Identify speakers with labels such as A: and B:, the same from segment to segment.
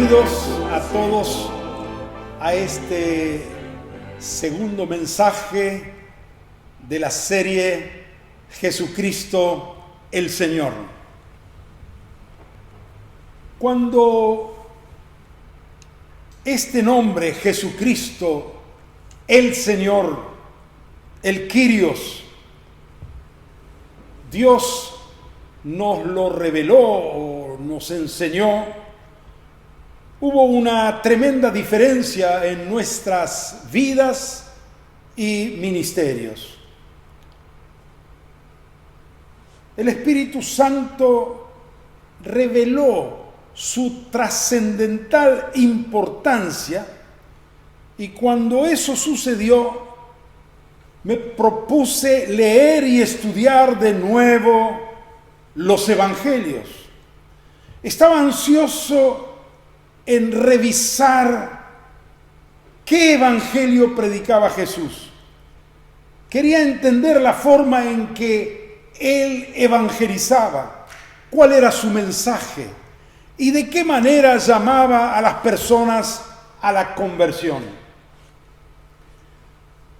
A: Bienvenidos a todos a este segundo mensaje de la serie Jesucristo el Señor. Cuando este nombre, Jesucristo el Señor, el Kyrios, Dios nos lo reveló o nos enseñó, hubo una tremenda diferencia en nuestras vidas y ministerios. El Espíritu Santo reveló su trascendental importancia y cuando eso sucedió, me propuse leer y estudiar de nuevo los evangelios. Estaba ansioso en revisar qué evangelio predicaba Jesús. Quería entender la forma en que él evangelizaba, cuál era su mensaje y de qué manera llamaba a las personas a la conversión.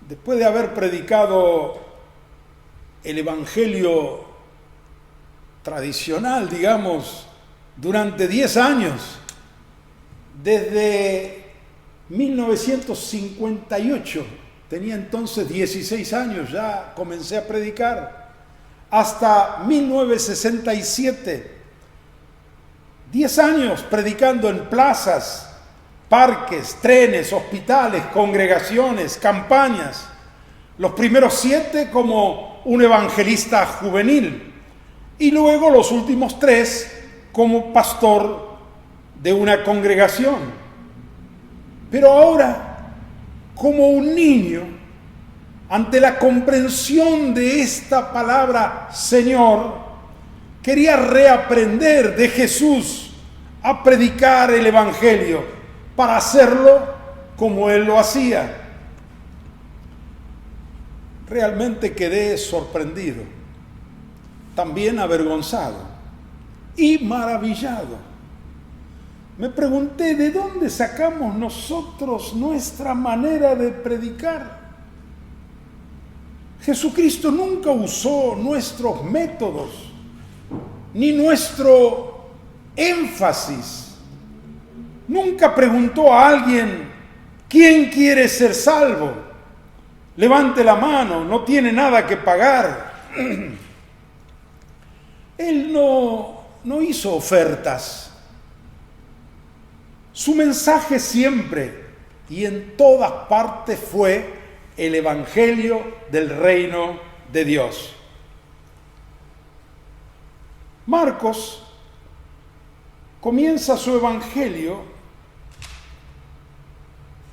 A: Después de haber predicado el evangelio tradicional, digamos, durante 10 años, desde 1958, tenía entonces 16 años, ya comencé a predicar, hasta 1967, 10 años predicando en plazas, parques, trenes, hospitales, congregaciones, campañas, los primeros 7 como un evangelista juvenil y luego los últimos 3 como pastor de una congregación. Pero ahora, como un niño, ante la comprensión de esta palabra Señor, quería reaprender de Jesús a predicar el evangelio para hacerlo como Él lo hacía. Realmente quedé sorprendido, también avergonzado y maravillado. Me pregunté, ¿de dónde sacamos nosotros nuestra manera de predicar? Jesucristo nunca usó nuestros métodos, ni nuestro énfasis. Nunca preguntó a alguien, ¿quién quiere ser salvo? Levante la mano, no tiene nada que pagar. Él no hizo ofertas. Su mensaje siempre y en todas partes fue el evangelio del reino de Dios. Marcos comienza su evangelio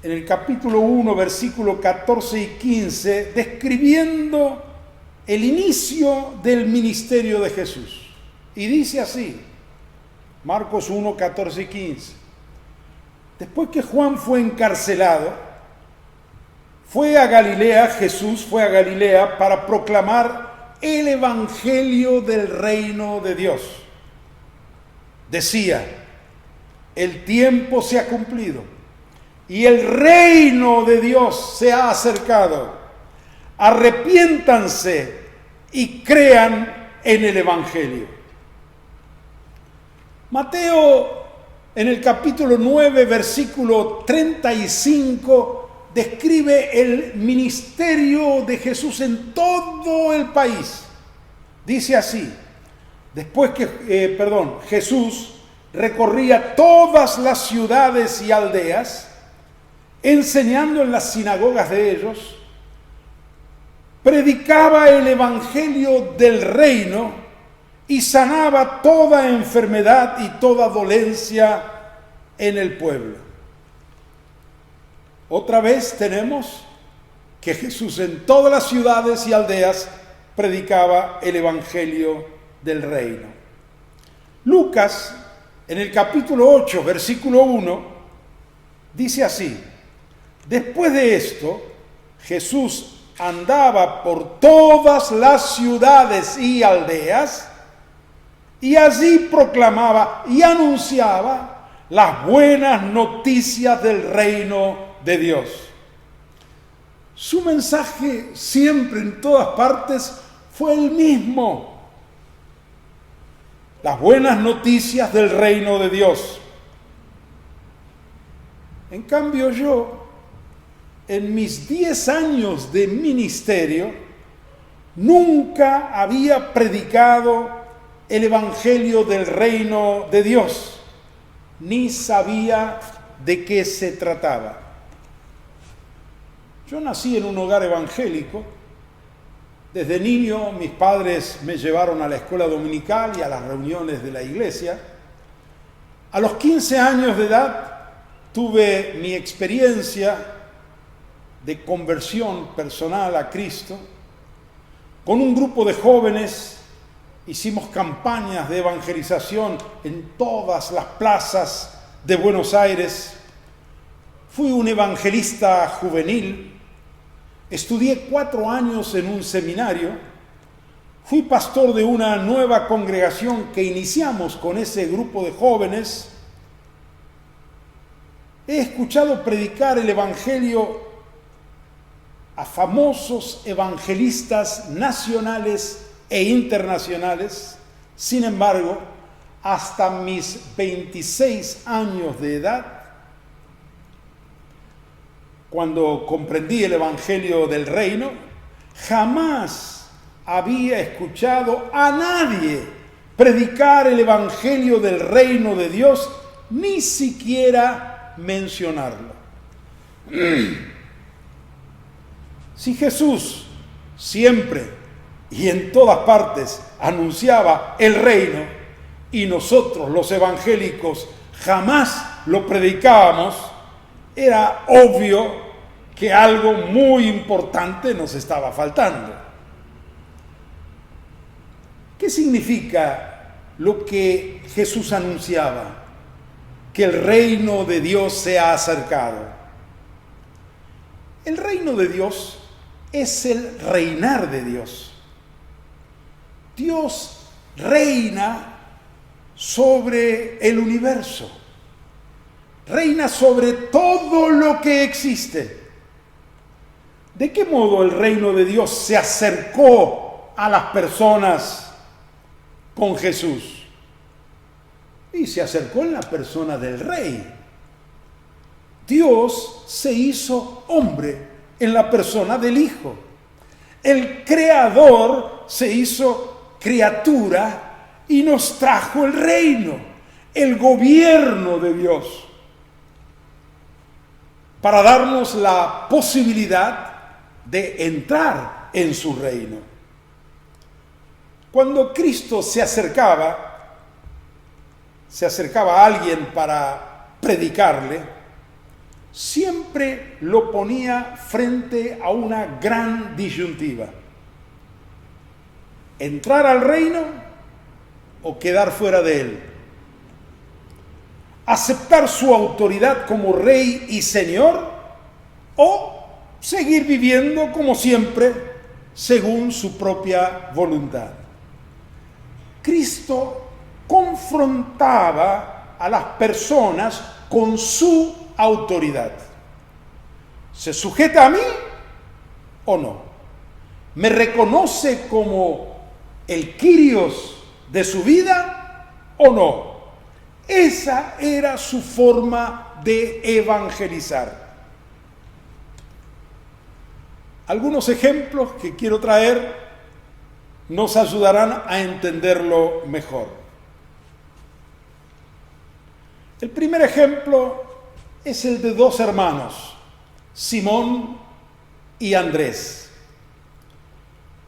A: en el capítulo 1, versículo 14 y 15, describiendo el inicio del ministerio de Jesús. Y dice así, Marcos 1, 14 y 15. Después que Juan fue encarcelado, Jesús fue a Galilea para proclamar el evangelio del reino de Dios. Decía, el tiempo se ha cumplido y el reino de Dios se ha acercado. Arrepiéntanse y crean en el evangelio. Mateo, en el capítulo 9, versículo 35, describe el ministerio de Jesús en todo el país. Dice así, Jesús recorría todas las ciudades y aldeas, enseñando en las sinagogas de ellos, predicaba el evangelio del reino y sanaba toda enfermedad y toda dolencia en el pueblo. Otra vez tenemos que Jesús en todas las ciudades y aldeas predicaba el evangelio del reino. Lucas, en el capítulo 8, versículo 1, dice así: después de esto, Jesús andaba por todas las ciudades y aldeas y allí proclamaba y anunciaba las buenas noticias del reino de Dios. Su mensaje siempre en todas partes fue el mismo. Las buenas noticias del reino de Dios. En cambio yo, en mis 10 años de ministerio, nunca había predicado el evangelio del reino de Dios, ni sabía de qué se trataba. Yo nací en un hogar evangélico. Desde niño mis padres me llevaron a la escuela dominical y a las reuniones de la iglesia. A los 15 años de edad tuve mi experiencia de conversión personal a Cristo. Con un grupo de jóvenes hicimos campañas de evangelización en todas las plazas de Buenos Aires. Fui un evangelista juvenil. Estudié 4 años en un seminario. Fui pastor de una nueva congregación que iniciamos con ese grupo de jóvenes. He escuchado predicar el evangelio a famosos evangelistas nacionales e internacionales. Sin embargo, hasta mis 26 años de edad, cuando comprendí el evangelio del reino, jamás había escuchado a nadie predicar el evangelio del reino de Dios, ni siquiera mencionarlo. Si Jesús siempre y en todas partes anunciaba el reino y nosotros los evangélicos jamás lo predicábamos, era obvio que algo muy importante nos estaba faltando. ¿Qué significa lo que Jesús anunciaba? Que el reino de Dios se ha acercado. El reino de Dios es el reinar de Dios. Dios reina sobre el universo. Reina sobre todo lo que existe. ¿De qué modo el reino de Dios se acercó a las personas con Jesús? Y se acercó en la persona del Rey. Dios se hizo hombre en la persona del Hijo. El Creador se hizo criatura y nos trajo el reino, el gobierno de Dios, para darnos la posibilidad de entrar en su reino. Cuando Cristo se acercaba a alguien para predicarle, siempre lo ponía frente a una gran disyuntiva: entrar al reino o quedar fuera de él, aceptar su autoridad como rey y señor o seguir viviendo como siempre según su propia voluntad. Cristo confrontaba a las personas con su autoridad. ¿Se sujeta a mí o no? ¿Me reconoce como el Kyrios de su vida o no? Esa era su forma de evangelizar. Algunos ejemplos que quiero traer nos ayudarán a entenderlo mejor. El primer ejemplo es el de 2 hermanos, Simón y Andrés.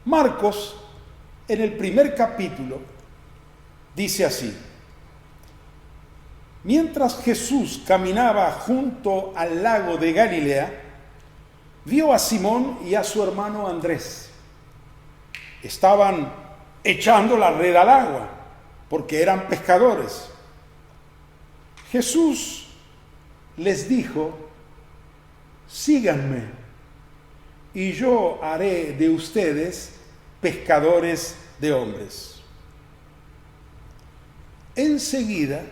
A: Marcos, en el primer capítulo, dice así: mientras Jesús caminaba junto al lago de Galilea, vio a Simón y a su hermano Andrés. Estaban echando la red al agua, porque eran pescadores. Jesús les dijo: síganme, y yo haré de ustedes pescadores de hombres. Enseguida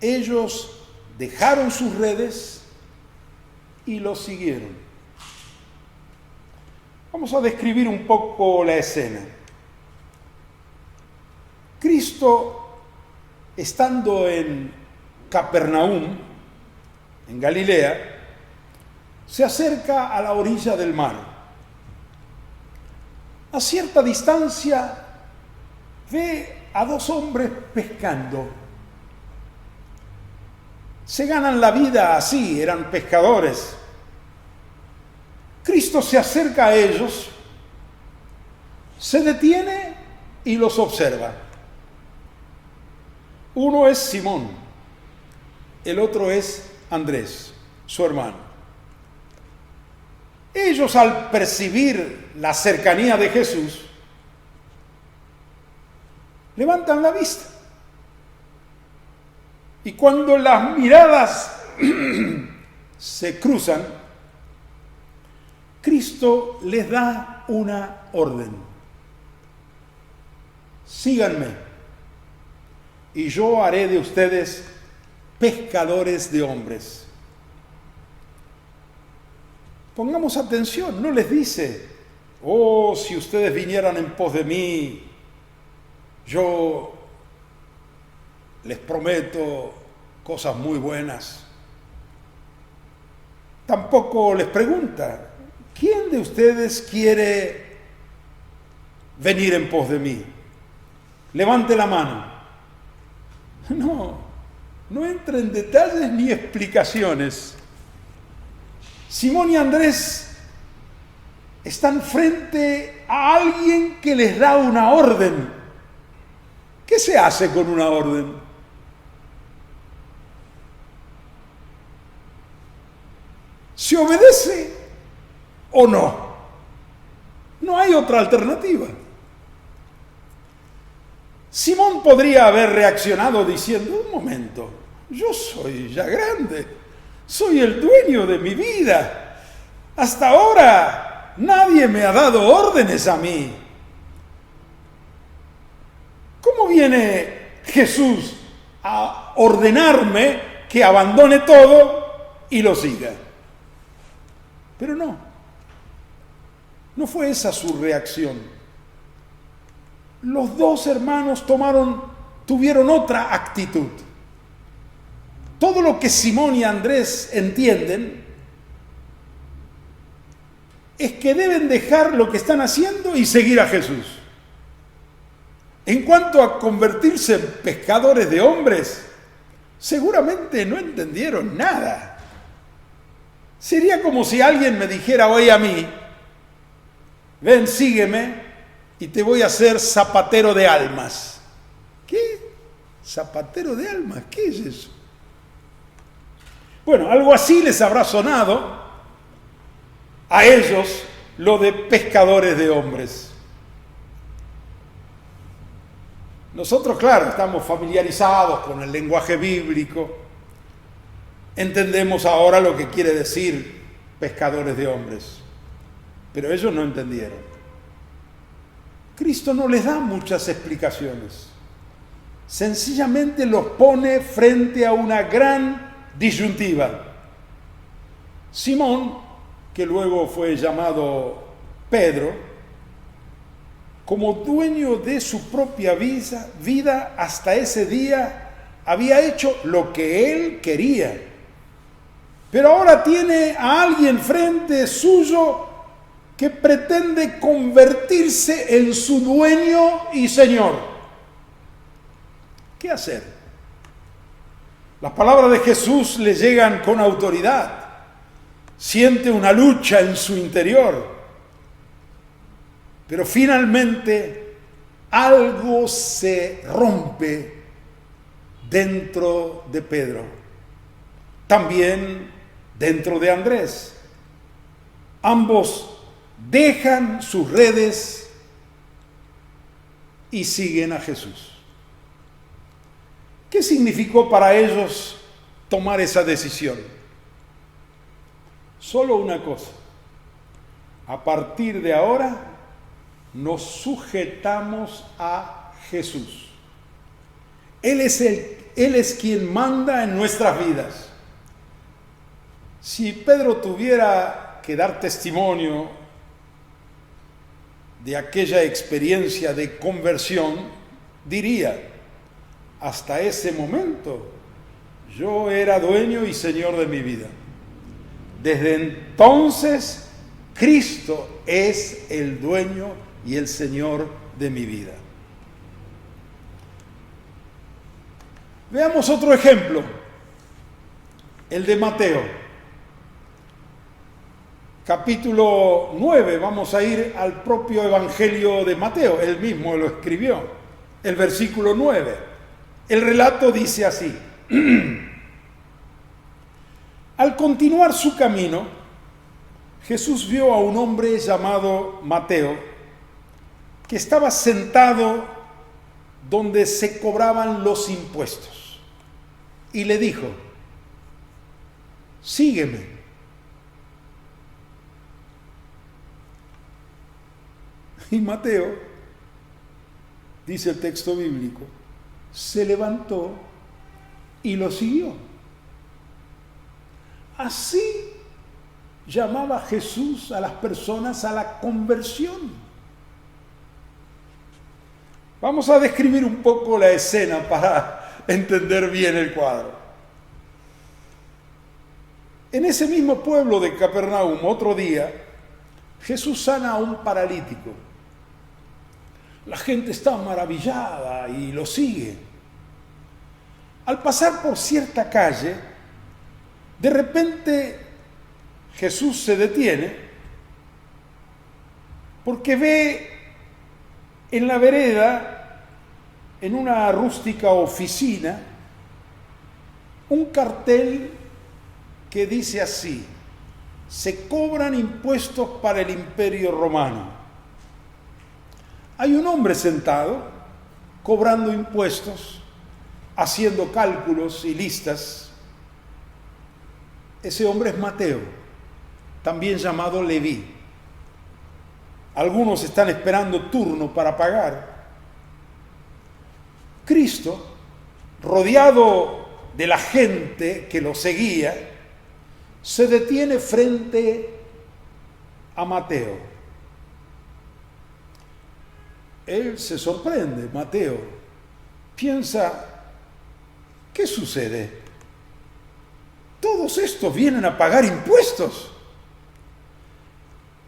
A: ellos dejaron sus redes y lo siguieron. Vamos a describir un poco la escena. Cristo, estando en Capernaum, en Galilea, se acerca a la orilla del mar. A cierta distancia ve a dos hombres pescando. Se ganan la vida así, eran pescadores. Cristo se acerca a ellos, se detiene y los observa. Uno es Simón, el otro es Andrés, su hermano. Ellos, al percibir la cercanía de Jesús, levantan la vista. Y cuando las miradas se cruzan, Cristo les da una orden. Síganme, y yo haré de ustedes pescadores de hombres. Pongamos atención, no les dice, oh, si ustedes vinieran en pos de mí, yo les prometo cosas muy buenas. Tampoco les pregunta, ¿quién de ustedes quiere venir en pos de mí? Levante la mano. No entra en detalles ni explicaciones. Simón y Andrés están frente a alguien que les da una orden. ¿Qué se hace con una orden? ¿Se obedece o no? No hay otra alternativa. Simón podría haber reaccionado diciendo, un momento, yo soy ya grande, soy el dueño de mi vida. Hasta ahora nadie me ha dado órdenes a mí. ¿Cómo viene Jesús a ordenarme que abandone todo y lo siga? Pero no fue esa su reacción. Los dos hermanos tuvieron otra actitud. Todo lo que Simón y Andrés entienden es que deben dejar lo que están haciendo y seguir a Jesús. En cuanto a convertirse en pescadores de hombres, seguramente no entendieron nada. Sería como si alguien me dijera hoy a mí, ven, sígueme y te voy a hacer zapatero de almas. ¿Qué? ¿Zapatero de almas? ¿Qué es eso? Bueno, algo así les habrá sonado a ellos lo de pescadores de hombres. Nosotros, claro, estamos familiarizados con el lenguaje bíblico. Entendemos ahora lo que quiere decir pescadores de hombres. Pero ellos no entendieron. Cristo no les da muchas explicaciones. Sencillamente los pone frente a una gran disyuntiva. Simón, que luego fue llamado Pedro, como dueño de su propia vida hasta ese día, había hecho lo que él quería. Pero ahora tiene a alguien frente suyo que pretende convertirse en su dueño y señor. ¿Qué hacer? Las palabras de Jesús le llegan con autoridad. Siente una lucha en su interior. Pero finalmente algo se rompe dentro de Pedro. También dentro de Andrés. Ambos dejan sus redes y siguen a Jesús. ¿Qué significó para ellos tomar esa decisión? Solo una cosa. A partir de ahora nos sujetamos a Jesús. Él es quien manda en nuestras vidas. Si Pedro tuviera que dar testimonio de aquella experiencia de conversión, diría: hasta ese momento yo era dueño y señor de mi vida. Desde entonces, Cristo es el dueño y el señor de mi vida. Veamos otro ejemplo, el de Mateo. Capítulo 9, vamos a ir al propio Evangelio de Mateo, él mismo lo escribió, el versículo 9. El relato dice así: Al continuar su camino, Jesús vio a un hombre llamado Mateo, que estaba sentado donde se cobraban los impuestos, y le dijo: sígueme. Y Mateo, dice el texto bíblico, se levantó y lo siguió. Así llamaba Jesús a las personas a la conversión. Vamos a describir un poco la escena para entender bien el cuadro. En ese mismo pueblo de Capernaum, otro día, Jesús sana a un paralítico. La gente está maravillada y lo sigue. Al pasar por cierta calle, de repente Jesús se detiene porque ve en la vereda, en una rústica oficina, un cartel que dice así: se cobran impuestos para el Imperio Romano. Hay un hombre sentado, cobrando impuestos, haciendo cálculos y listas. Ese hombre es Mateo, también llamado Leví. Algunos están esperando turno para pagar. Cristo, rodeado de la gente que lo seguía, se detiene frente a Mateo. Él se sorprende, Mateo. Piensa: ¿qué sucede? Todos estos vienen a pagar impuestos.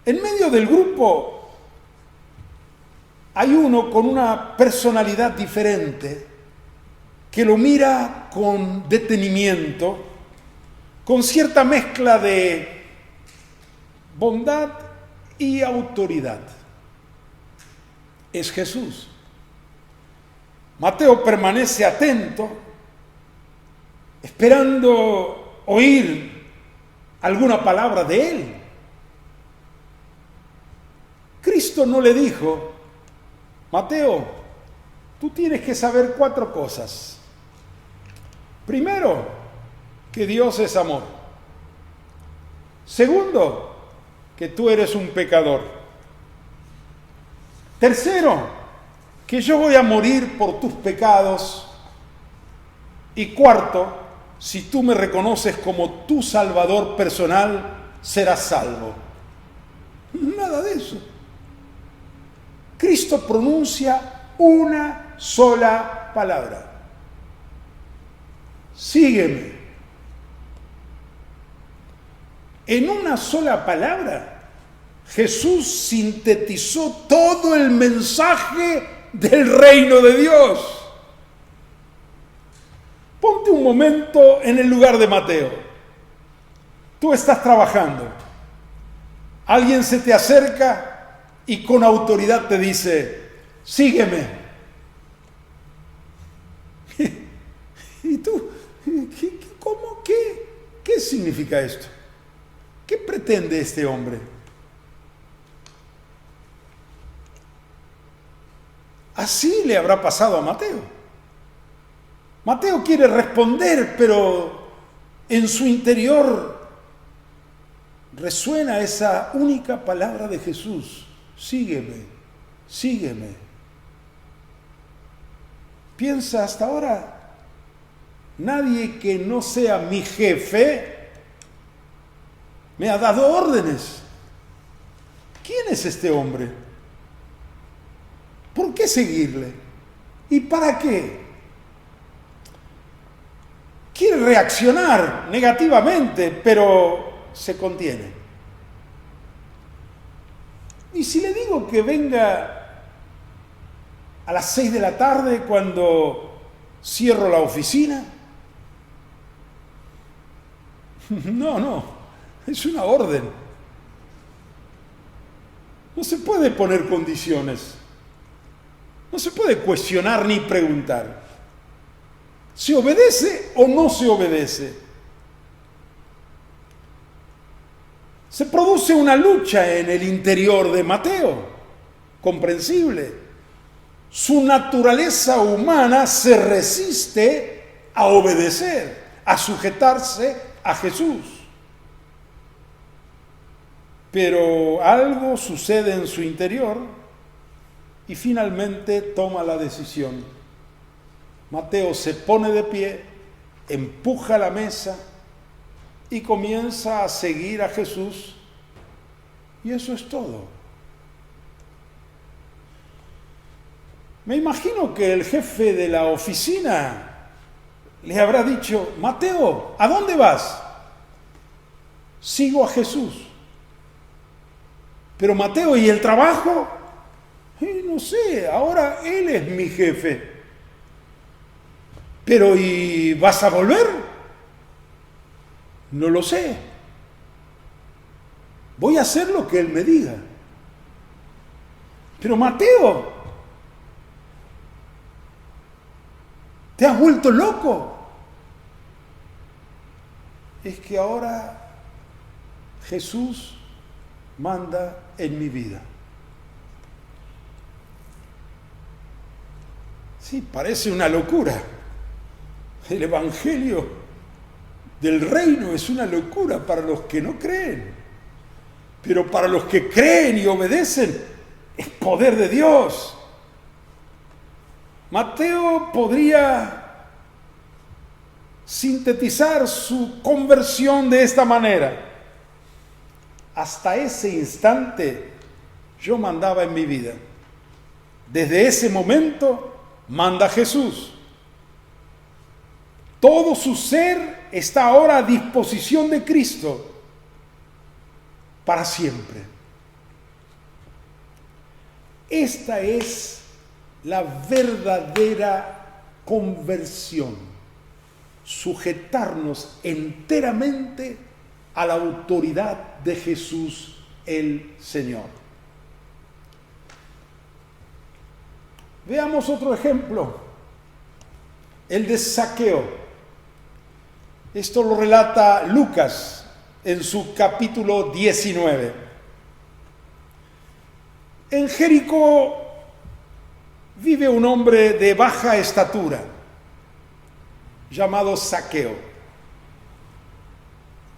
A: En medio del grupo hay uno con una personalidad diferente que lo mira con detenimiento, con cierta mezcla de bondad y autoridad. Es Jesús. Mateo permanece atento, esperando oír alguna palabra de él. Cristo no le dijo: Mateo, tú tienes que saber 4 cosas. Primero, que Dios es amor. Segundo, que tú eres un pecador. Tercero, que yo voy a morir por tus pecados. Y cuarto, si tú me reconoces como tu Salvador personal, serás salvo. Nada de eso. Cristo pronuncia una sola palabra: sígueme. En una sola palabra, Jesús sintetizó todo el mensaje del reino de Dios. Ponte un momento en el lugar de Mateo. Tú estás trabajando. Alguien se te acerca y con autoridad te dice: sígueme. ¿Y tú? ¿Cómo? ¿Qué significa esto? ¿Qué pretende este hombre? Así le habrá pasado a Mateo. Mateo quiere responder, pero en su interior resuena esa única palabra de Jesús: sígueme, sígueme. Piensa, hasta ahora, nadie que no sea mi jefe me ha dado órdenes. ¿Quién es este hombre? ¿Por qué seguirle? ¿Y para qué? Quiere reaccionar negativamente, pero se contiene. Y si le digo que venga a las 6 de la tarde cuando cierro la oficina, no, es una orden. No se puede poner condiciones. No se puede cuestionar ni preguntar. ¿Se obedece o no se obedece? Se produce una lucha en el interior de Mateo, comprensible. Su naturaleza humana se resiste a obedecer, a sujetarse a Jesús. Pero algo sucede en su interior y finalmente toma la decisión. Mateo se pone de pie, empuja la mesa y comienza a seguir a Jesús. Y eso es todo. Me imagino que el jefe de la oficina le habrá dicho: Mateo, ¿a dónde vas? Sigo a Jesús. Pero Mateo, ¿y el trabajo? No sé, ahora él es mi jefe. Pero ¿y vas a volver? No lo sé. Voy a hacer lo que él me diga. Pero Mateo, ¿te has vuelto loco? Es que ahora Jesús manda en mi vida. Sí, parece una locura. El evangelio del reino es una locura para los que no creen. Pero para los que creen y obedecen, es poder de Dios. Mateo podría sintetizar su conversión de esta manera: hasta ese instante yo mandaba en mi vida. Desde ese momento manda Jesús. Todo su ser está ahora a disposición de Cristo para siempre. Esta es la verdadera conversión: sujetarnos enteramente a la autoridad de Jesús el Señor. Veamos otro ejemplo, el de Zaqueo. Esto lo relata Lucas en su capítulo 19. En Jericó vive un hombre de baja estatura llamado Zaqueo.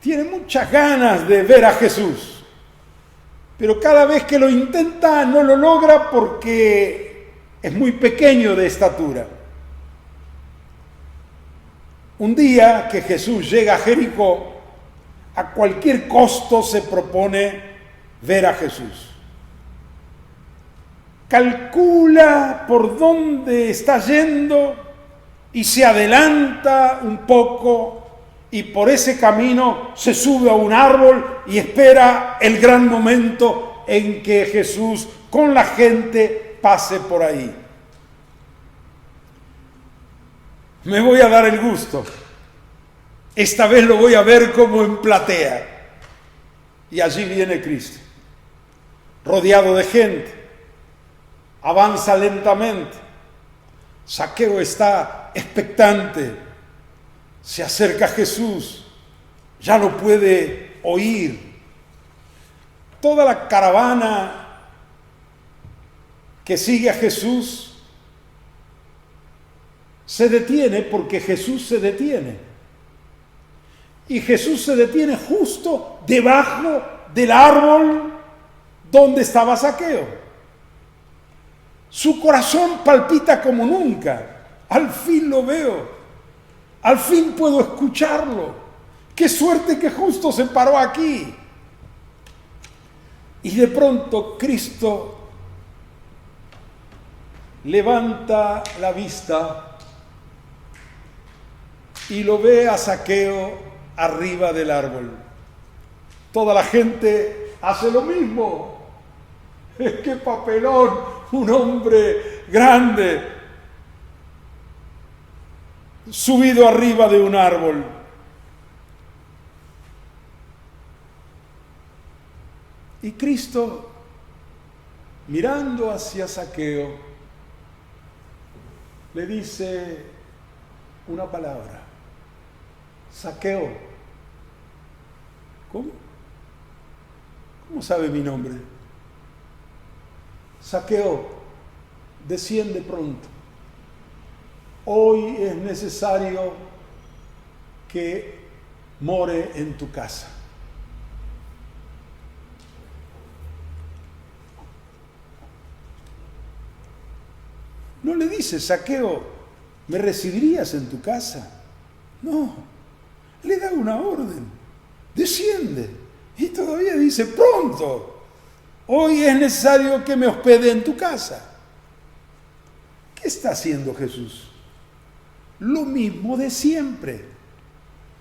A: Tiene muchas ganas de ver a Jesús, pero cada vez que lo intenta no lo logra porque es muy pequeño de estatura. Un día que Jesús llega a Jericó, a cualquier costo se propone ver a Jesús. Calcula por dónde está yendo y se adelanta un poco, y por ese camino se sube a un árbol y espera el gran momento en que Jesús con la gente pase por ahí. Me voy a dar el gusto. Esta vez lo voy a ver como en platea. Y allí viene Cristo, rodeado de gente. Avanza lentamente. Zaqueo está expectante. Se acerca a Jesús. Ya lo puede oír. Toda la caravana que sigue a Jesús se detiene porque Jesús se detiene. Y Jesús se detiene justo debajo del árbol donde estaba Zaqueo. Su corazón palpita como nunca. al fin lo veo, al fin puedo escucharlo. Qué suerte que justo se paró aquí. Y de pronto Cristo levanta la vista y lo ve a Zaqueo arriba del árbol. Toda la gente hace lo mismo. ¡Qué papelón! Un hombre grande subido arriba de un árbol. Y Cristo, mirando hacia Zaqueo, le dice una palabra. Zaqueo. ¿Cómo? ¿Cómo sabe mi nombre? Zaqueo, desciende pronto. Hoy es necesario que more en tu casa. No le dice, Zaqueo, ¿me recibirías en tu casa? No, le da una orden, desciende. Y todavía dice, pronto, hoy es necesario que me hospede en tu casa. ¿Qué está haciendo Jesús? Lo mismo de siempre.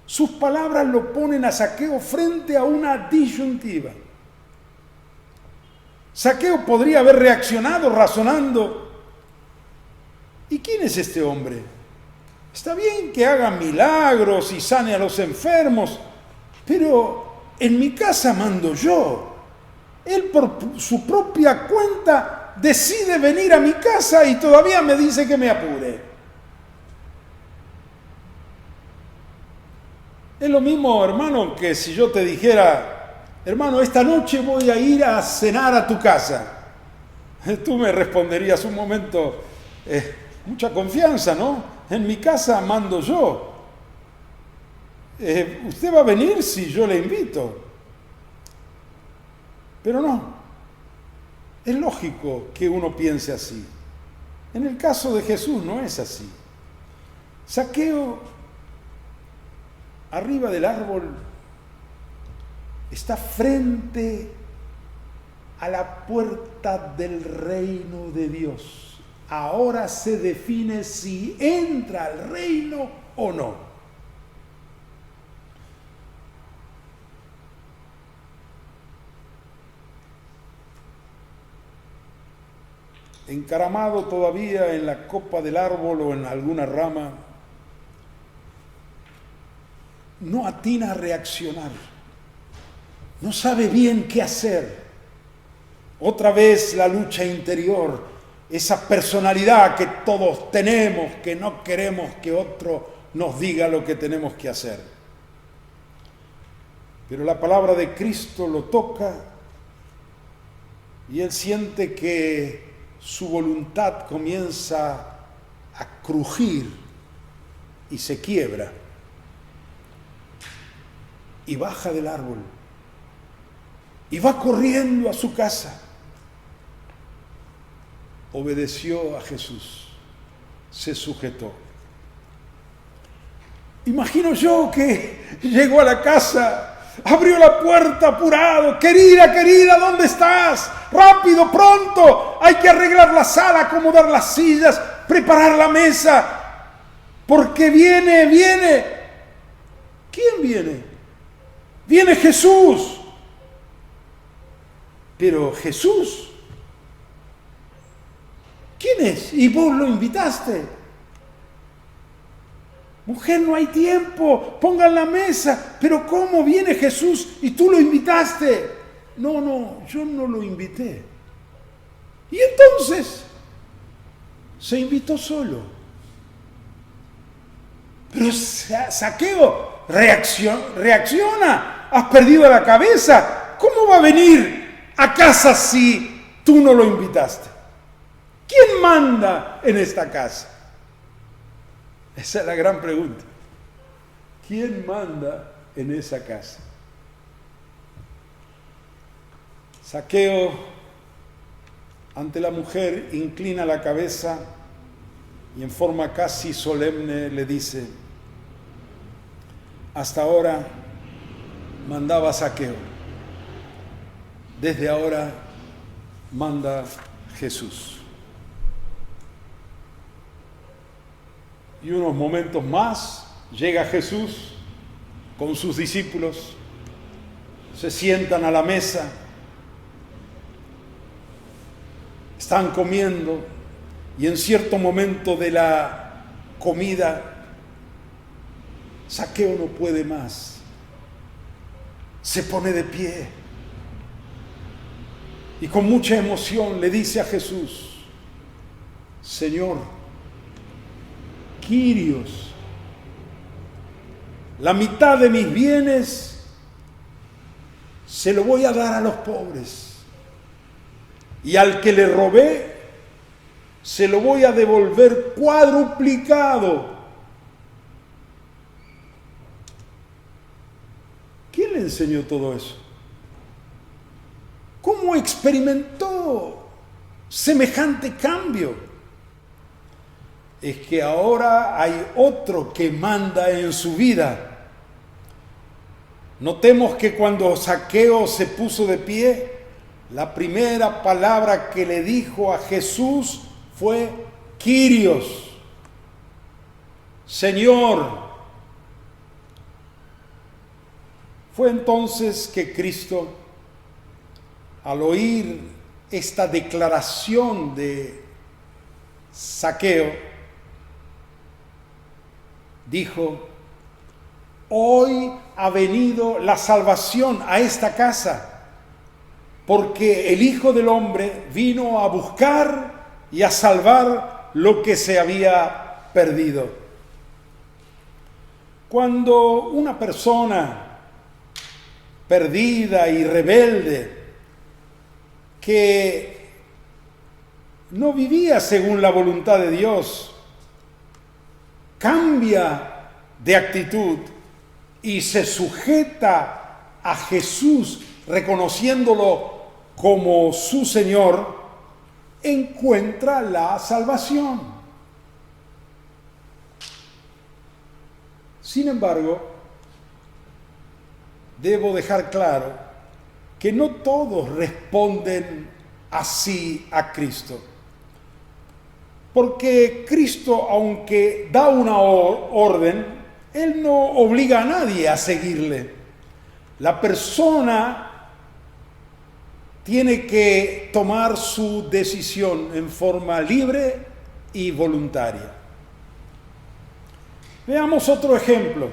A: Sus palabras lo ponen a Zaqueo frente a una disyuntiva. Zaqueo podría haber reaccionado razonando, ¿y quién es este hombre? Está bien que haga milagros y sane a los enfermos, pero en mi casa mando yo. Él por su propia cuenta decide venir a mi casa y todavía me dice que me apure. Es lo mismo, hermano, que si yo te dijera, hermano, esta noche voy a ir a cenar a tu casa. Tú me responderías un momento, mucha confianza, ¿no? En mi casa mando yo. Usted va a venir si yo le invito. Pero no. Es lógico que uno piense así. En el caso de Jesús no es así. Zaqueo, arriba del árbol, está frente a la puerta del reino de Dios. Ahora se define si entra al reino o no. Encaramado todavía en la copa del árbol o en alguna rama, no atina a reaccionar, no sabe bien qué hacer. Otra vez la lucha interior, esa personalidad que todos tenemos, que no queremos que otro nos diga lo que tenemos que hacer. Pero la palabra de Cristo lo toca y él siente que su voluntad comienza a crujir y se quiebra. Y baja del árbol y va corriendo a su casa. Obedeció a Jesús, se sujetó. Imagino yo que llegó a la casa, abrió la puerta apurado. Querida, ¿dónde estás? Rápido, pronto. Hay que arreglar la sala, acomodar las sillas, preparar la mesa. Porque viene. ¿Quién viene? Viene Jesús. Pero Jesús, ¿quién es? Y vos lo invitaste. Mujer, no hay tiempo, pongan la mesa. Pero ¿cómo viene Jesús y tú lo invitaste? No, yo no lo invité. Y entonces se invitó solo. Pero Zaqueo, reacciona. Has perdido la cabeza. ¿Cómo va a venir a casa si tú no lo invitaste? ¿Quién manda en esta casa? Esa es la gran pregunta. ¿Quién manda en esa casa? Zaqueo, ante la mujer, inclina la cabeza y en forma casi solemne le dice: hasta ahora mandaba Zaqueo, desde ahora manda Jesús. Y unos momentos más llega Jesús con sus discípulos, se sientan a la mesa, están comiendo, y en cierto momento de la comida, Zaqueo no puede más, se pone de pie y con mucha emoción le dice a Jesús: Señor, Quirios, la mitad de mis bienes se lo voy a dar a los pobres, y al que le robé se lo voy a devolver cuadruplicado. ¿Quién le enseñó todo eso? ¿Cómo experimentó semejante cambio? Es que ahora hay otro que manda en su vida. Notemos que cuando Zaqueo se puso de pie, la primera palabra que le dijo a Jesús fue Quirios, Señor. Fue entonces que Cristo, al oír esta declaración de Zaqueo, dijo: hoy ha venido la salvación a esta casa, porque el Hijo del Hombre vino a buscar y a salvar lo que se había perdido. Cuando una persona perdida y rebelde, que no vivía según la voluntad de Dios, cambia de actitud y se sujeta a Jesús, reconociéndolo como su Señor, encuentra la salvación. Sin embargo, debo dejar claro que no todos responden así a Cristo. Porque Cristo, aunque da una orden, Él no obliga a nadie a seguirle. La persona tiene que tomar su decisión en forma libre y voluntaria. Veamos otro ejemplo.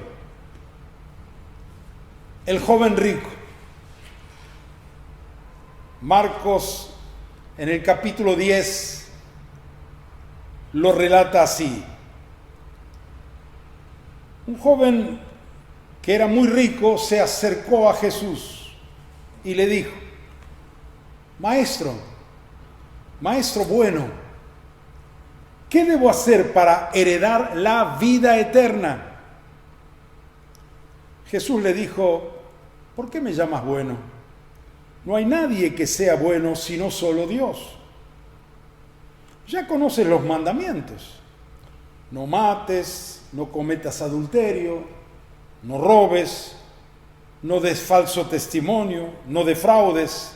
A: El joven rico. Marcos, en el capítulo 10, lo relata así. Un joven que era muy rico se acercó a Jesús y le dijo: Maestro bueno, ¿qué debo hacer para heredar la vida eterna? Jesús le dijo: ¿por qué me llamas bueno? No hay nadie que sea bueno sino solo Dios. Ya conoces los mandamientos: no mates, no cometas adulterio, no robes, no des falso testimonio, no defraudes,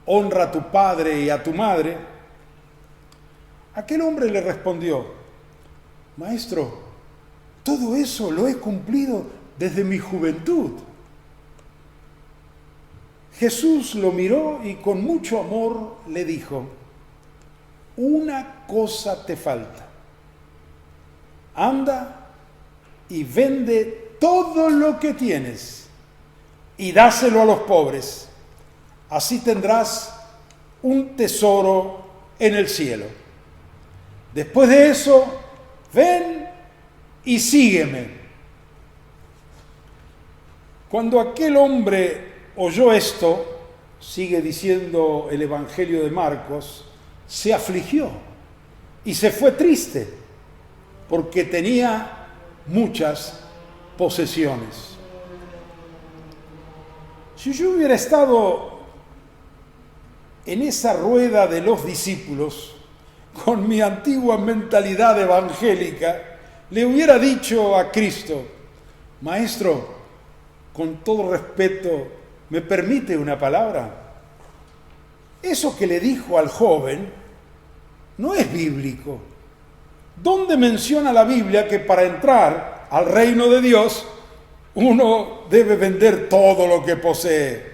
A: honra a tu padre y a tu madre. Aquel hombre le respondió: Maestro, todo eso lo he cumplido desde mi juventud. Jesús lo miró y con mucho amor le dijo: una cosa te falta. Anda y vende todo lo que tienes y dáselo a los pobres. Así tendrás un tesoro en el cielo. Después de eso, ven y sígueme. Cuando aquel hombre oyó esto, sigue diciendo el Evangelio de Marcos, se afligió y se fue triste porque tenía muchas posesiones. Si yo hubiera estado en esa rueda de los discípulos, con mi antigua mentalidad evangélica, le hubiera dicho a Cristo: Maestro, con todo respeto, ¿me permite una palabra? Eso que le dijo al joven no es bíblico. ¿Dónde menciona la Biblia que para entrar al reino de Dios uno debe vender todo lo que posee?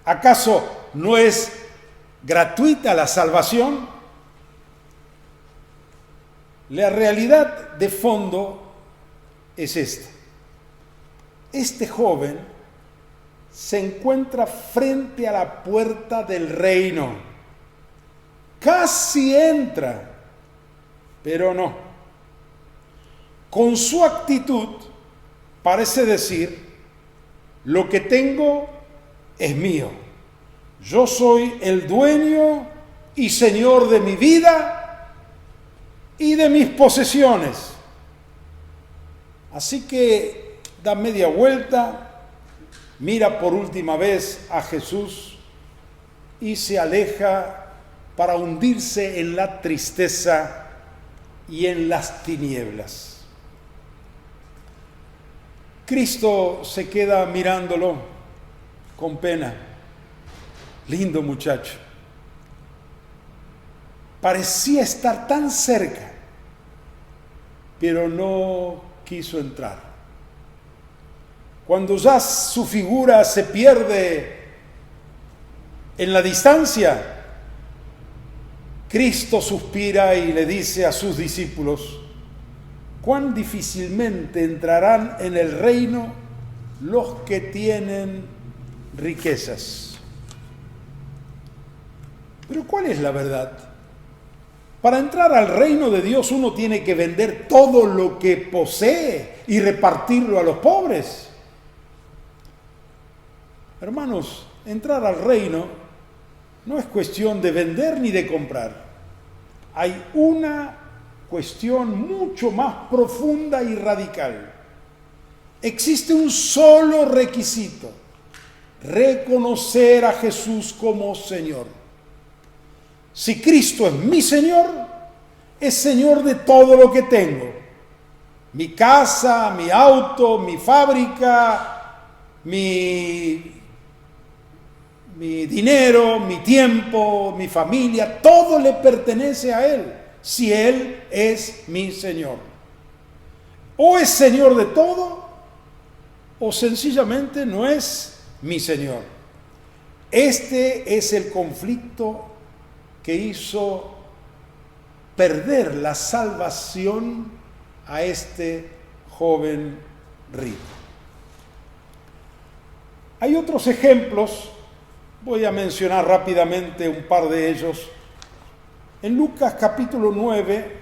A: ¿Acaso no es gratuita la salvación? La realidad de fondo es esta. Este joven se encuentra frente a la puerta del reino. Casi entra, pero no. Con su actitud parece decir: lo que tengo es mío. Yo soy el dueño y señor de mi vida y de mis posesiones. Así que da media vuelta, mira por última vez a Jesús y se aleja para hundirse en la tristeza y en las tinieblas. Cristo se queda mirándolo con pena. Lindo muchacho. Parecía estar tan cerca, pero no quiso entrar. Cuando ya su figura se pierde en la distancia, Cristo suspira y le dice a sus discípulos: cuán difícilmente entrarán en el reino los que tienen riquezas. Pero ¿cuál es la verdad? Para entrar al reino de Dios uno tiene que vender todo lo que posee y repartirlo a los pobres. Hermanos, entrar al reino no es cuestión de vender ni de comprar. Hay una cuestión mucho más profunda y radical. Existe un solo requisito: reconocer a Jesús como Señor. Si Cristo es mi Señor, es Señor de todo lo que tengo. Mi casa, mi auto, mi fábrica, mi dinero, mi tiempo, mi familia, todo le pertenece a Él, si Él es mi Señor. O es Señor de todo, o sencillamente no es mi Señor. Este es el conflicto que hizo perder la salvación a este joven rico. Hay otros ejemplos, voy a mencionar rápidamente un par de ellos. En Lucas capítulo 9,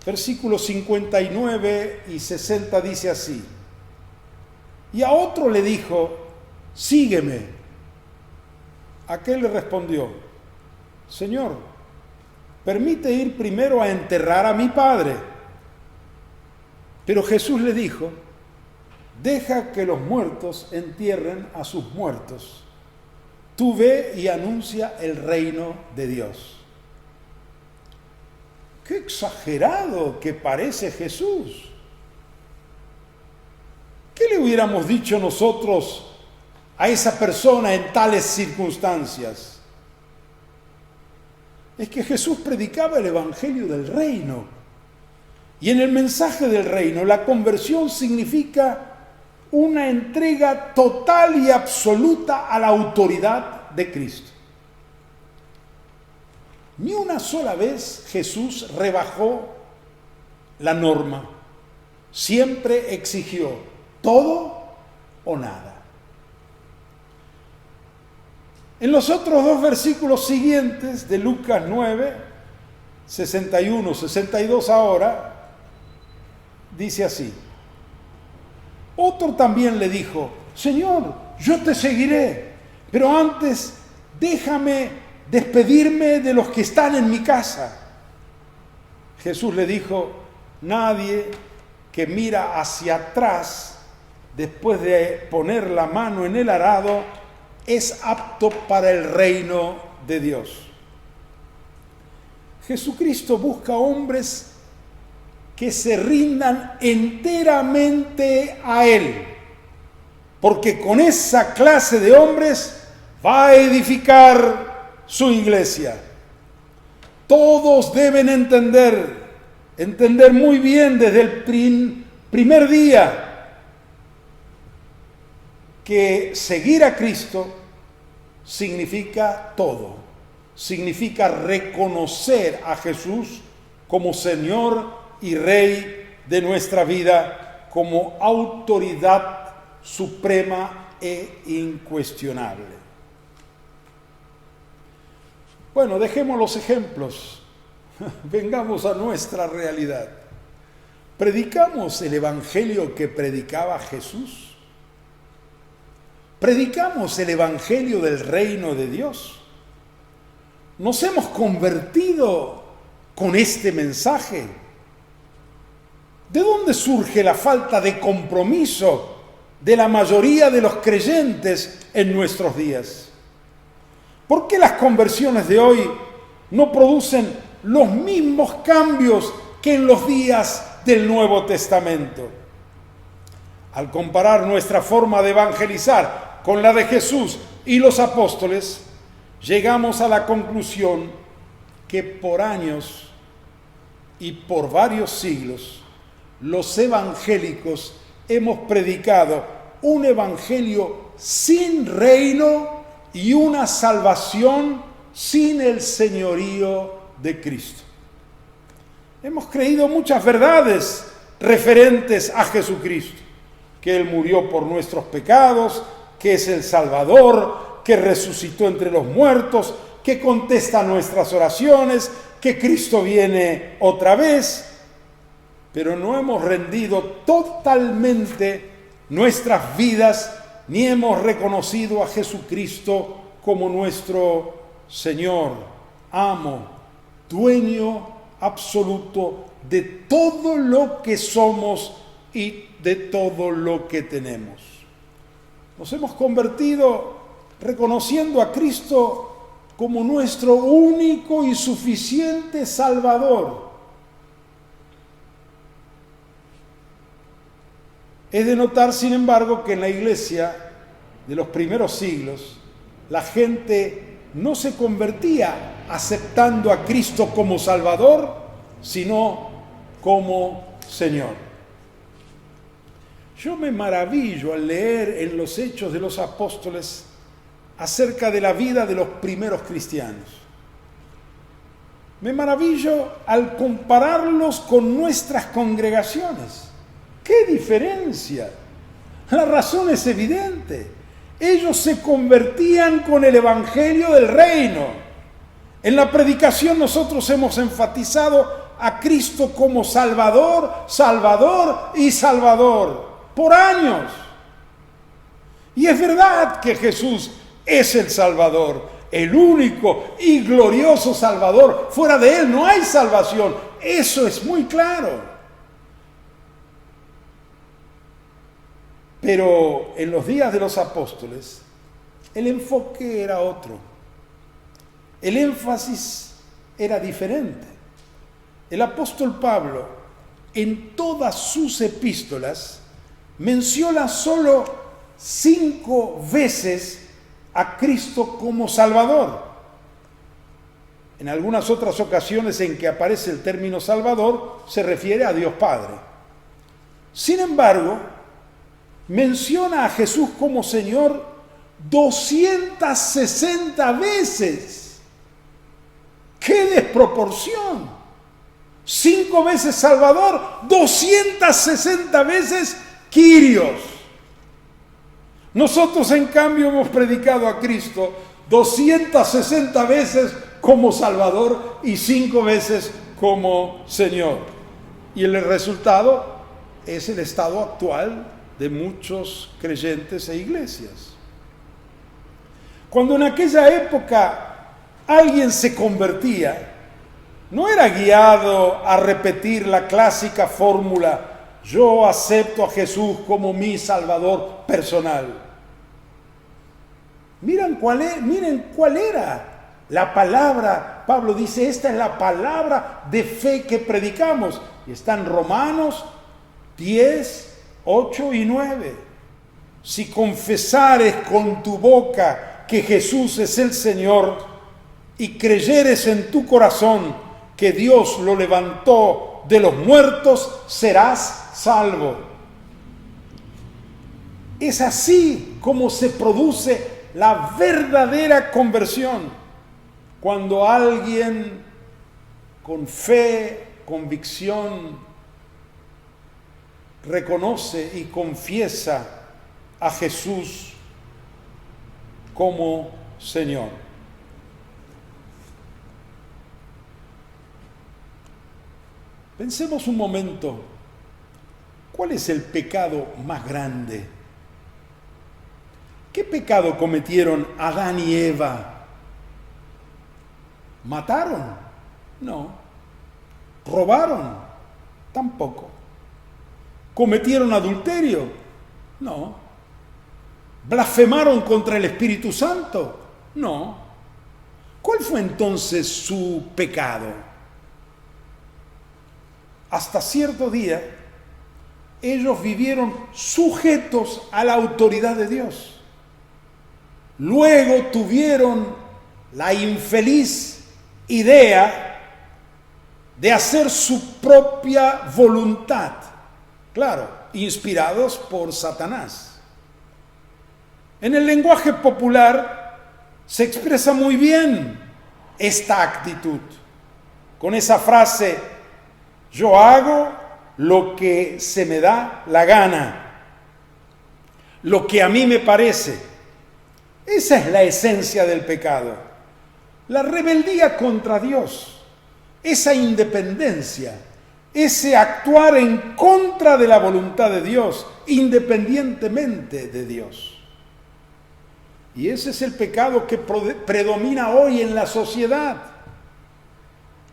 A: versículos 59 y 60 dice así: y a otro le dijo: sígueme. Aquel le respondió: Señor, permite ir primero a enterrar a mi padre. Pero Jesús le dijo: deja que los muertos entierren a sus muertos. Tú ve y anuncia el reino de Dios. ¡Qué exagerado que parece Jesús! ¿Qué le hubiéramos dicho nosotros a esa persona en tales circunstancias? Es que Jesús predicaba el evangelio del reino. Y en el mensaje del reino, la conversión significa una entrega total y absoluta a la autoridad de Cristo. Ni una sola vez Jesús rebajó la norma. Siempre exigió todo o nada. En los otros dos versículos siguientes de Lucas 9, 61, 62 ahora, dice así: otro también le dijo: Señor, yo te seguiré, pero antes déjame despedirme de los que están en mi casa. Jesús le dijo: nadie que mira hacia atrás después de poner la mano en el arado es apto para el reino de Dios. Jesucristo busca hombres que se rindan enteramente a Él, porque con esa clase de hombres va a edificar su iglesia. Todos deben entender muy bien desde el primer día que seguir a Cristo significa todo. Significa reconocer a Jesús como Señor y Rey de nuestra vida, como autoridad suprema e incuestionable. Bueno, dejemos los ejemplos, vengamos a nuestra realidad. ¿Predicamos el evangelio que predicaba Jesús? ¿Predicamos el evangelio del reino de Dios? ¿Nos hemos convertido con este mensaje? ¿De dónde surge la falta de compromiso de la mayoría de los creyentes en nuestros días? ¿Por qué las conversiones de hoy no producen los mismos cambios que en los días del Nuevo Testamento? Al comparar nuestra forma de evangelizar con la de Jesús y los apóstoles, llegamos a la conclusión que por años y por varios siglos, los evangélicos hemos predicado un evangelio sin reino y una salvación sin el señorío de Cristo. Hemos creído muchas verdades referentes a Jesucristo, que Él murió por nuestros pecados, que es el Salvador, que resucitó entre los muertos, que contesta nuestras oraciones, que Cristo viene otra vez, pero no hemos rendido totalmente nuestras vidas ni hemos reconocido a Jesucristo como nuestro Señor, amo, dueño absoluto de todo lo que somos y de todo lo que tenemos. Nos hemos convertido reconociendo a Cristo como nuestro único y suficiente Salvador. Es de notar, sin embargo, que en la iglesia de los primeros siglos, la gente no se convertía aceptando a Cristo como Salvador, sino como Señor. Yo me maravillo al leer en los Hechos de los Apóstoles acerca de la vida de los primeros cristianos. Me maravillo al compararlos con nuestras congregaciones. ¡Qué diferencia! La razón es evidente. Ellos se convertían con el evangelio del reino. En la predicación nosotros hemos enfatizado a Cristo como Salvador, Salvador y Salvador por años. Y es verdad que Jesús es el Salvador, el único y glorioso Salvador. Fuera de Él no hay salvación. Eso es muy claro. Pero en los días de los apóstoles, el enfoque era otro. El énfasis era diferente. El apóstol Pablo, en todas sus epístolas, menciona solo 5 veces a Cristo como Salvador. En algunas otras ocasiones en que aparece el término Salvador, se refiere a Dios Padre. Sin embargo, menciona a Jesús como Señor 260 veces. ¡Qué desproporción! 5 veces Salvador, 260 veces Kyrios. Nosotros, en cambio, hemos predicado a Cristo 260 veces como Salvador y 5 veces como Señor. Y el resultado es el estado actual de muchos creyentes e iglesias. Cuando en aquella época alguien se convertía, no era guiado a repetir la clásica fórmula: yo acepto a Jesús como mi Salvador personal. Miren cuál era la palabra Pablo dice, esta es la palabra de fe que predicamos. Y está en Romanos 10, 8 y 9. Si confesares con tu boca que Jesús es el Señor y creyeres en tu corazón que Dios lo levantó de los muertos, serás salvo. Es así como se produce la verdadera conversión. Cuando alguien con fe, convicción, reconoce y confiesa a Jesús como Señor. Pensemos un momento, ¿cuál es el pecado más grande? ¿Qué pecado cometieron Adán y Eva? ¿Mataron? No. ¿Robaron? Tampoco. ¿Cometieron adulterio? No. ¿Blasfemaron contra el Espíritu Santo? No. ¿Cuál fue entonces su pecado? Hasta cierto día, ellos vivieron sujetos a la autoridad de Dios. Luego tuvieron la infeliz idea de hacer su propia voluntad. Claro, inspirados por Satanás. En el lenguaje popular se expresa muy bien esta actitud con esa frase: yo hago lo que se me da la gana, lo que a mí me parece. Esa es la esencia del pecado. La rebeldía contra Dios, esa independencia, ese actuar en contra de la voluntad de Dios, independientemente de Dios. Y ese es el pecado que predomina hoy en la sociedad.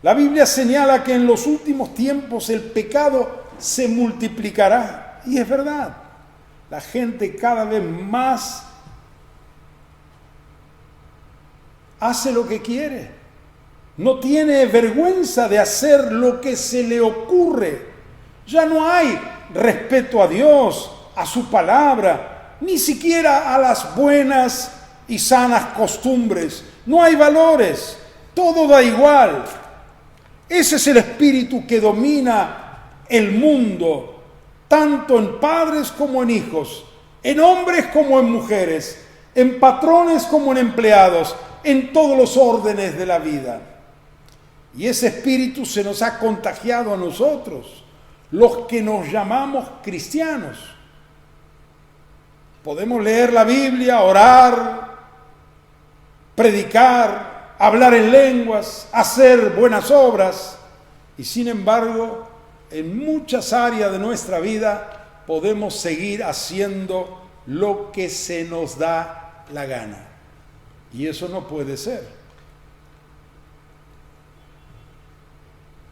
A: La Biblia señala que en los últimos tiempos el pecado se multiplicará. Y es verdad, la gente cada vez más hace lo que quiere. No tiene vergüenza de hacer lo que se le ocurre. Ya no hay respeto a Dios, a su palabra, ni siquiera a las buenas y sanas costumbres. No hay valores, todo da igual. Ese es el espíritu que domina el mundo, tanto en padres como en hijos, en hombres como en mujeres, en patrones como en empleados, en todos los órdenes de la vida. Y ese espíritu se nos ha contagiado a nosotros, los que nos llamamos cristianos. Podemos leer la Biblia, orar, predicar, hablar en lenguas, hacer buenas obras, y sin embargo, en muchas áreas de nuestra vida podemos seguir haciendo lo que se nos da la gana. Y eso no puede ser.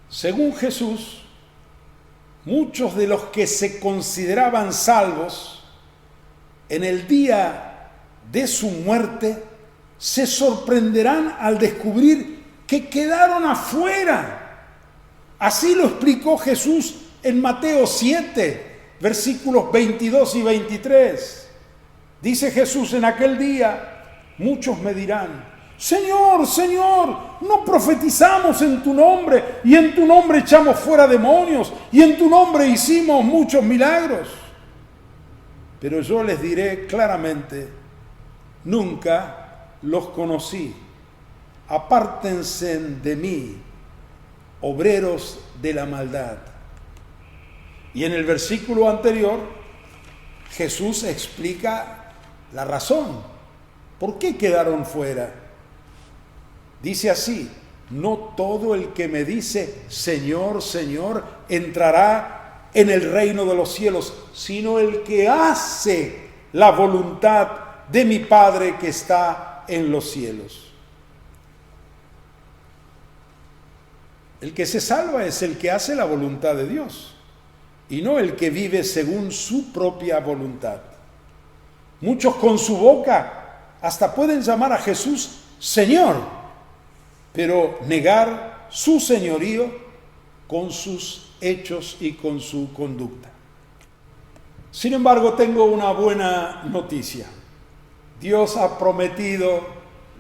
A: Según Jesús, muchos de los que se consideraban salvos, en el día de su muerte, se sorprenderán al descubrir que quedaron afuera. Así lo explicó Jesús en Mateo 7, versículos 22 y 23. Dice Jesús: en aquel día muchos me dirán: Señor, Señor, ¿no profetizamos en tu nombre y en tu nombre echamos fuera demonios y en tu nombre hicimos muchos milagros? Pero yo les diré claramente: nunca los conocí. Apártense de mí, obreros de la maldad. Y en el versículo anterior, Jesús explica la razón. ¿Por qué quedaron fuera? Dice así: no todo el que me dice Señor, Señor, entrará en el reino de los cielos, sino el que hace la voluntad de mi Padre que está en los cielos. El que se salva es el que hace la voluntad de Dios y no el que vive según su propia voluntad. Muchos con su boca hasta pueden llamar a Jesús Señor, pero negar su señorío con sus hechos y con su conducta. Sin embargo, tengo una buena noticia. Dios ha prometido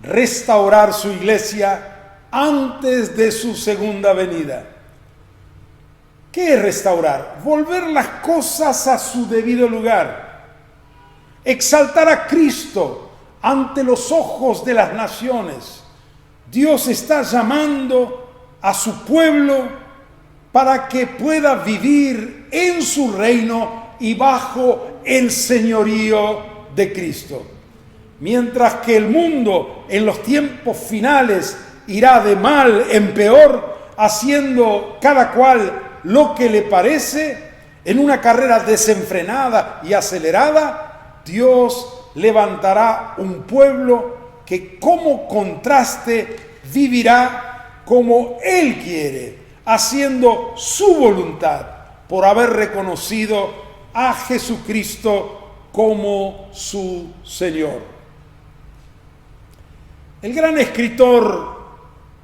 A: restaurar su iglesia antes de su segunda venida. ¿Qué es restaurar? Volver las cosas a su debido lugar. Exaltar a Cristo ante los ojos de las naciones. Dios está llamando a su pueblo para que pueda vivir en su reino y bajo el señorío de Cristo. Mientras que el mundo en los tiempos finales irá de mal en peor, haciendo cada cual lo que le parece, en una carrera desenfrenada y acelerada, Dios levantará un pueblo que como contraste vivirá como Él quiere, haciendo su voluntad por haber reconocido a Jesucristo como su Señor. El gran escritor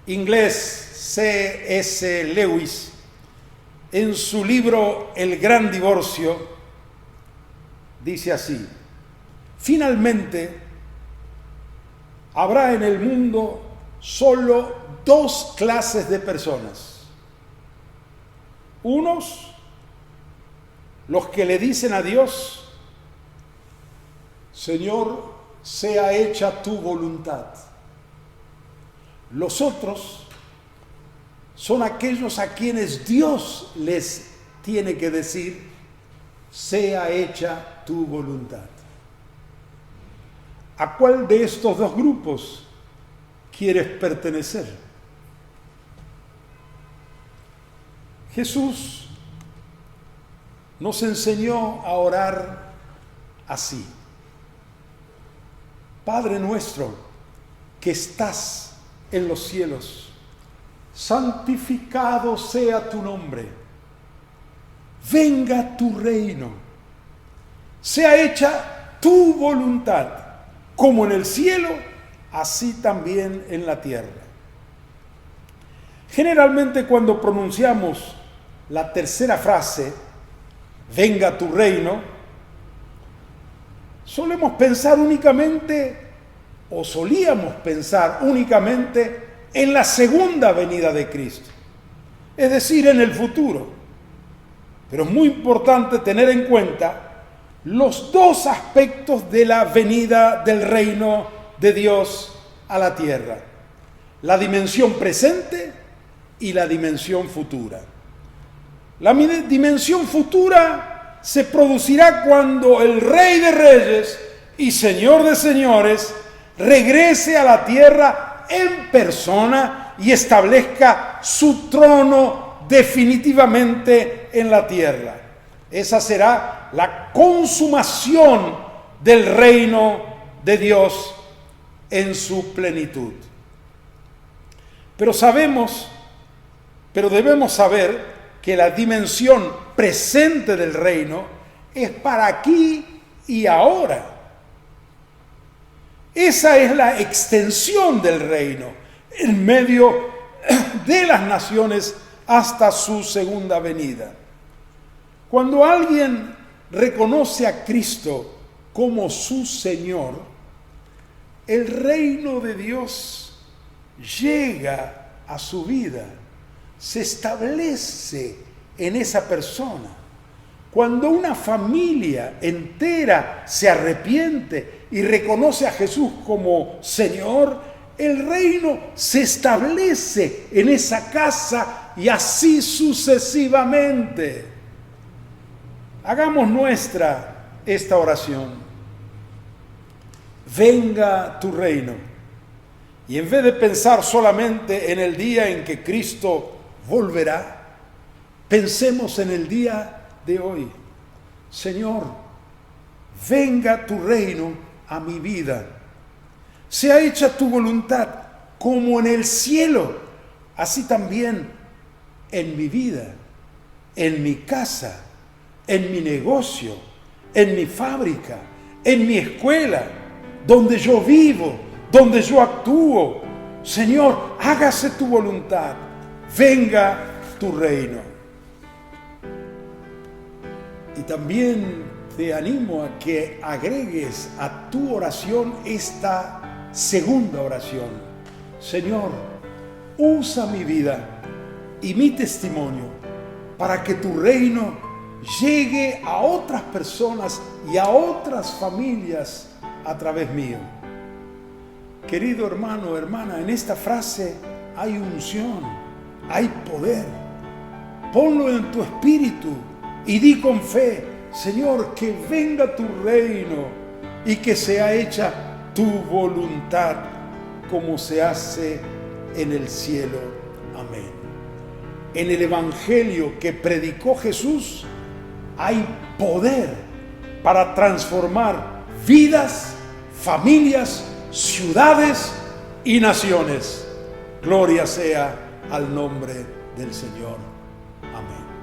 A: inglés C.S. Lewis, en su libro El Gran Divorcio, dice así: finalmente, habrá en el mundo solo dos clases de personas. Unos, los que le dicen a Dios: Señor, sea hecha tu voluntad. Los otros son aquellos a quienes Dios les tiene que decir: sea hecha tu voluntad. ¿A cuál de estos dos grupos quieres pertenecer? Jesús nos enseñó a orar así: Padre nuestro que estás en los cielos, santificado sea tu nombre, venga tu reino, sea hecha tu voluntad, como en el cielo, así también en la tierra. Generalmente cuando pronunciamos la tercera frase, venga tu reino, solíamos pensar únicamente en la segunda venida de Cristo, es decir, en el futuro. Pero es muy importante tener en cuenta los dos aspectos de la venida del reino de Dios a la tierra: la dimensión presente y la dimensión futura. La dimensión futura se producirá cuando el Rey de Reyes y Señor de Señores regrese a la tierra en persona y establezca su trono definitivamente en la tierra. Esa será la consumación del reino de Dios en su plenitud. Pero debemos saber que la dimensión presente del reino es para aquí y ahora. Esa es la extensión del reino en medio de las naciones hasta su segunda venida. Cuando alguien reconoce a Cristo como su Señor, el reino de Dios llega a su vida, se establece en esa persona. Cuando una familia entera se arrepiente y reconoce a Jesús como Señor, el reino se establece en esa casa y así sucesivamente. Hagamos nuestra esta oración: venga tu reino. Y en vez de pensar solamente en el día en que Cristo volverá, pensemos en el día de hoy. Señor, venga tu reino a mi vida. Sea hecha tu voluntad como en el cielo, así también en mi vida, en mi casa, en mi negocio, en mi fábrica, en mi escuela, donde yo vivo, donde yo actúo, Señor, hágase tu voluntad, venga tu reino. Y también te animo a que agregues a tu oración esta segunda oración. Señor, usa mi vida y mi testimonio para que tu reino llegue a otras personas y a otras familias a través mío. Querido hermano, hermana, en esta frase hay unción, hay poder. Ponlo en tu espíritu y di con fe, Señor, que venga tu reino y que sea hecha tu voluntad como se hace en el cielo. Amén. En el evangelio que predicó Jesús hay poder para transformar vidas, familias, ciudades y naciones. Gloria sea al nombre del Señor. Amén.